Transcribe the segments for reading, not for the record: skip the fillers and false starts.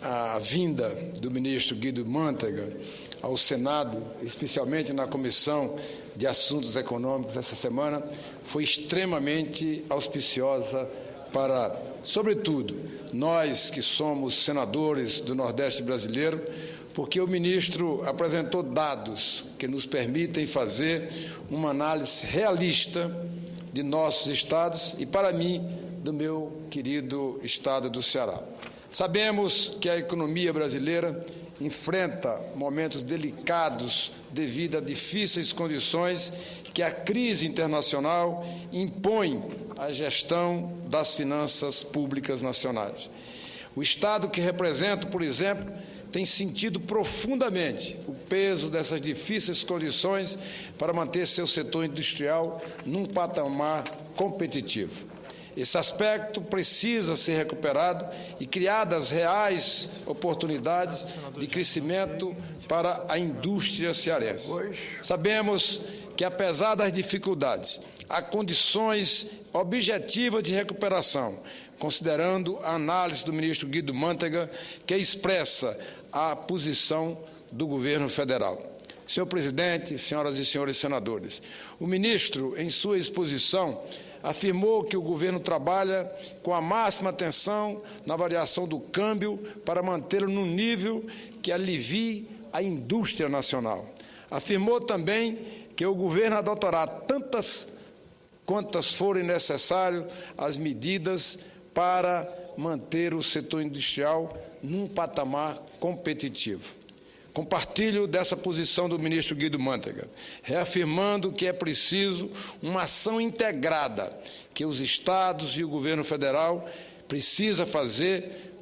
a vinda do ministro Guido Mantega ao Senado, especialmente na Comissão de Assuntos Econômicos essa semana, foi extremamente auspiciosa para, sobretudo, nós que somos senadores do Nordeste brasileiro, porque o ministro apresentou dados que nos permitem fazer uma análise realista de nossos estados e, para mim, do meu querido estado do Ceará. Sabemos que a economia brasileira enfrenta momentos delicados devido a difíceis condições que a crise internacional impõe à gestão das finanças públicas nacionais. O Estado que represento, por exemplo, tem sentido profundamente o peso dessas difíceis condições para manter seu setor industrial num patamar competitivo. Esse aspecto precisa ser recuperado e criadas reais oportunidades de crescimento para a indústria cearense. Sabemos que, apesar das dificuldades, há condições objetivas de recuperação, considerando a análise do ministro Guido Mantega, que expressa a posição do governo federal. Senhor presidente, senhoras e senhores senadores, o ministro, em sua exposição, afirmou que o governo trabalha com a máxima atenção na variação do câmbio para mantê-lo num nível que alivie a indústria nacional. Afirmou também que o governo adotará tantas quantas forem necessárias as medidas para manter o setor industrial num patamar competitivo. Compartilho dessa posição do ministro Guido Mantega, reafirmando que é preciso uma ação integrada que os estados e o governo federal precisam fazer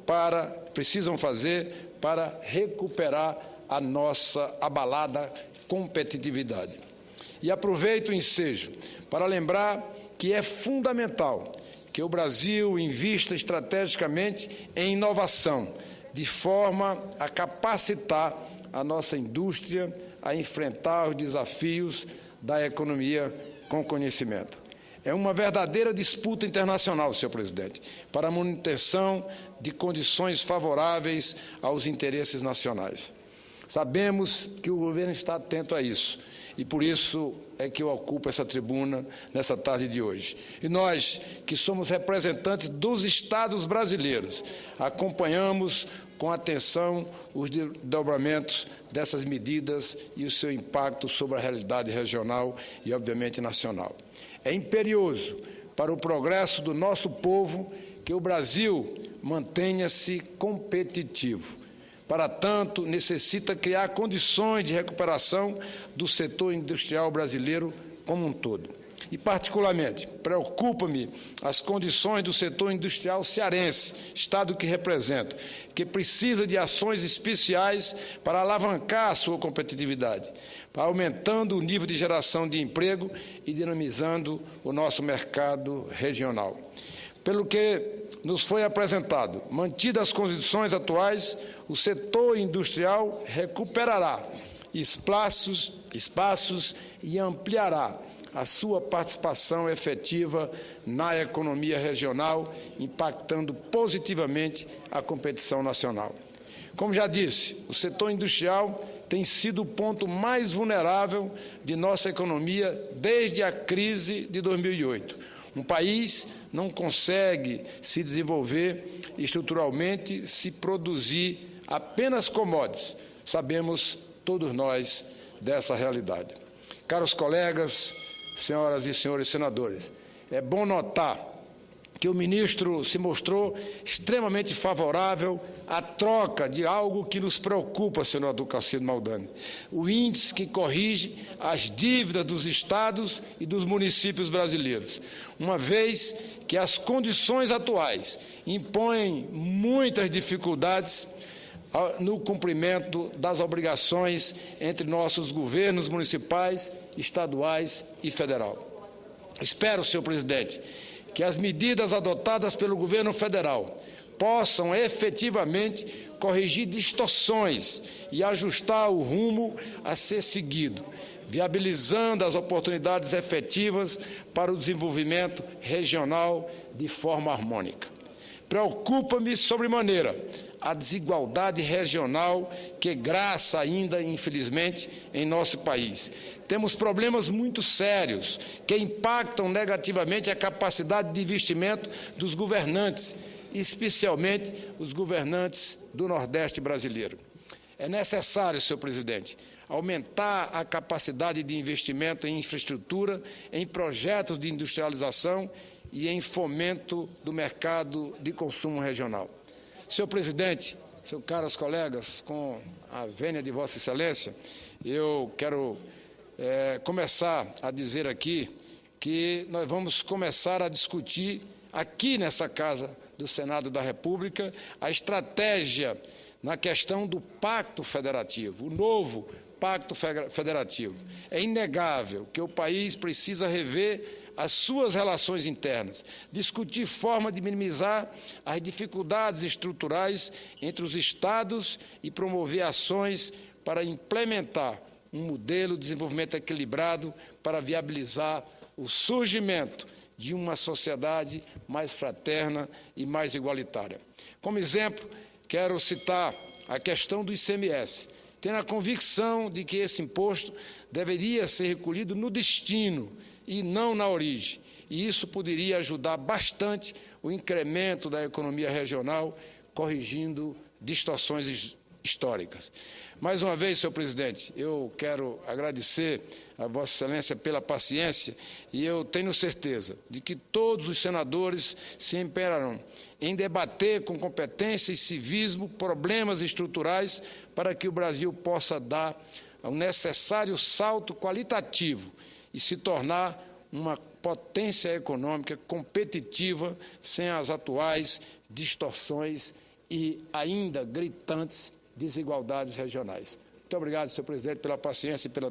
para recuperar a nossa abalada competitividade. E aproveito o ensejo para lembrar que é fundamental que o Brasil invista estrategicamente em inovação, de forma a capacitar a nossa indústria a enfrentar os desafios da economia com conhecimento. É uma verdadeira disputa internacional, senhor presidente, para a manutenção de condições favoráveis aos interesses nacionais. Sabemos que o governo está atento a isso e por isso é que eu ocupo essa tribuna nessa tarde de hoje. E nós, que somos representantes dos estados brasileiros, acompanhamos com atenção os desdobramentos dessas medidas e o seu impacto sobre a realidade regional e, obviamente, nacional. É imperioso para o progresso do nosso povo que o Brasil mantenha-se competitivo. Para tanto, necessita criar condições de recuperação do setor industrial brasileiro como um todo. E, particularmente, preocupa-me as condições do setor industrial cearense, estado que represento, que precisa de ações especiais para alavancar a sua competitividade, aumentando o nível de geração de emprego e dinamizando o nosso mercado regional. Pelo que nos foi apresentado, mantidas as condições atuais, o setor industrial recuperará espaços e ampliará a sua participação efetiva na economia regional, impactando positivamente a competição nacional. Como já disse, o setor industrial tem sido o ponto mais vulnerável de nossa economia desde a crise de 2008. Um país não consegue se desenvolver estruturalmente se produzir apenas commodities. Sabemos todos nós dessa realidade. Caros colegas, senhoras e senhores senadores, é bom notar que o ministro se mostrou extremamente favorável à troca de algo que nos preocupa, senador Calcino Maldani, o índice que corrige as dívidas dos estados e dos municípios brasileiros, uma vez que as condições atuais impõem muitas dificuldades no cumprimento das obrigações entre nossos governos municipais, estaduais e federal. Espero, senhor presidente, que as medidas adotadas pelo governo federal possam efetivamente corrigir distorções e ajustar o rumo a ser seguido, viabilizando as oportunidades efetivas para o desenvolvimento regional de forma harmônica. Preocupa-me sobremaneira a desigualdade regional que graça ainda, infelizmente, em nosso país. Temos problemas muito sérios que impactam negativamente a capacidade de investimento dos governantes, especialmente os governantes do Nordeste brasileiro. É necessário, senhor presidente, aumentar a capacidade de investimento em infraestrutura, em projetos de industrialização e em fomento do mercado de consumo regional. Senhor presidente, seus caros colegas, com a vênia de Vossa Excelência, eu quero começar a dizer aqui que nós vamos começar a discutir aqui nessa Casa do Senado da República a estratégia na questão do Pacto Federativo, o novo Pacto Federativo. É inegável que o país precisa rever as suas relações internas, discutir forma de minimizar as dificuldades estruturais entre os Estados e promover ações para implementar um modelo de desenvolvimento equilibrado para viabilizar o surgimento de uma sociedade mais fraterna e mais igualitária. Como exemplo, quero citar a questão do ICMS, tendo a convicção de que esse imposto deveria ser recolhido no destino e não na origem, e isso poderia ajudar bastante o incremento da economia regional, corrigindo distorções históricas. Mais uma vez, senhor presidente, eu quero agradecer a Vossa Excelência pela paciência e eu tenho certeza de que todos os senadores se empenharão em debater com competência e civismo problemas estruturais para que o Brasil possa dar o necessário salto qualitativo e se tornar uma potência econômica competitiva sem as atuais distorções e ainda gritantes desigualdades regionais. Muito obrigado, senhor presidente, pela paciência e pela